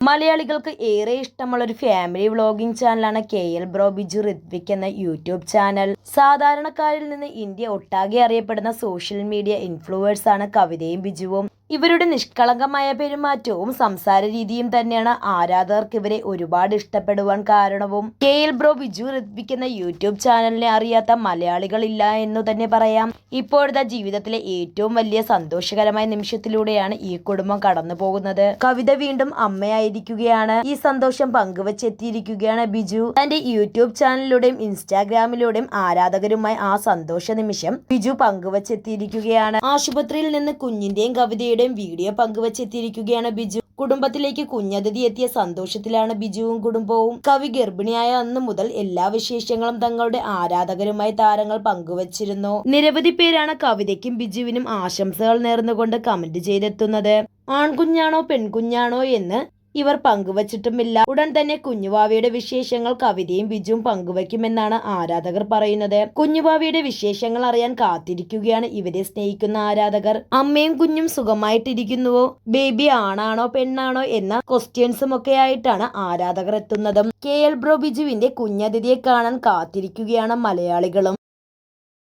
മലയാളികൾക്ക് ഏറെ ഇഷ്ടമുള്ള ഒരു ഫാമിലി വ്ളോഗിംഗ് ചാനലാണ് KL ബ്രോ ബിജു ഋത്വിക് എന്ന യൂട്യൂബ് ചാനൽ. സാധാരണക്കാരിൽ നിന്ന് ഇന്ത്യ ഒട്ടാകെ അറിയപ്പെടുന്ന സോഷ്യൽ മീഡിയ ഇൻഫ്ലുവേഴ്സാണ് കവിതയും ബിജുവും. ഇവരുടെ നിഷ്കളങ്കമായ പെരുമാറ്റവും സംസാര രീതിയും തന്നെയാണ് ആരാധകർക്ക് ഇവരെ ഒരുപാട് ഇഷ്ടപ്പെടുവാൻ കാരണവും. KL ബ്രോ ബിജു ഋത്വിക് എന്ന യൂട്യൂബ് ചാനലിനെ അറിയാത്ത മലയാളികളില്ല എന്നു തന്നെ പറയാം. ഇപ്പോഴത്തെ ജീവിതത്തിലെ ഏറ്റവും വലിയ സന്തോഷകരമായ നിമിഷത്തിലൂടെയാണ് ഈ കുടുംബം കടന്നു പോകുന്നത്. കവിത വീണ്ടും അമ്മയായിരിക്കുകയാണ്. ഈ സന്തോഷം പങ്കുവച്ചെത്തിയിരിക്കുകയാണ് ബിജു. തന്റെ യൂട്യൂബ് ചാനലിലൂടെയും ഇൻസ്റ്റാഗ്രാമിലൂടെയും ആരാധകരുമായി ആ സന്തോഷ നിമിഷം ബിജു പങ്കുവച്ചെത്തിയിരിക്കുകയാണ്. ആശുപത്രിയിൽ നിന്ന് കുഞ്ഞിന്റെയും കവിതയുടെയും വീഡിയോ പങ്കുവച്ചെത്തിയിരിക്കുകയാണ് ബിജു. കുടുംബത്തിലേക്ക് കുഞ്ഞതിഥി എത്തിയ സന്തോഷത്തിലാണ് ബിജുവും കുടുംബവും. കവി ഗർഭിണിയായ അന്നു മുതൽ എല്ലാ വിശേഷങ്ങളും തങ്ങളുടെ ആരാധകരുമായി താരങ്ങൾ പങ്കുവച്ചിരുന്നു. നിരവധി പേരാണ് കവിതയ്ക്കും ബിജുവിനും ആശംസകൾ നേർന്നുകൊണ്ട് കമന്റ് ചെയ്തെത്തുന്നത്. ആൺകുഞ്ഞാണോ പെൺകുഞ്ഞാണോ എന്ന് ഇവർ പങ്കുവച്ചിട്ടുമില്ല. ഉടൻ തന്നെ കുഞ്ഞുവാവയുടെ വിശേഷങ്ങൾ കവിതയും ബിജുവും പങ്കുവയ്ക്കുമെന്നാണ് ആരാധകർ പറയുന്നത്. കുഞ്ഞുവാവയുടെ വിശേഷങ്ങൾ അറിയാൻ കാത്തിരിക്കുകയാണ് ഇവരെ സ്നേഹിക്കുന്ന ആരാധകർ. അമ്മയും കുഞ്ഞും സുഖമായിട്ടിരിക്കുന്നുവോ, ബേബി ആണാണോ പെണ്ണാണോ എന്ന ക്വസ്റ്റ്യൻസും ഒക്കെ ആയിട്ടാണ് ആരാധകർ എത്തുന്നതും. KL ബ്രോ ബിജുവിന്റെ കുഞ്ഞതിഥിയെ കാണാൻ കാത്തിരിക്കുകയാണ് മലയാളികളും.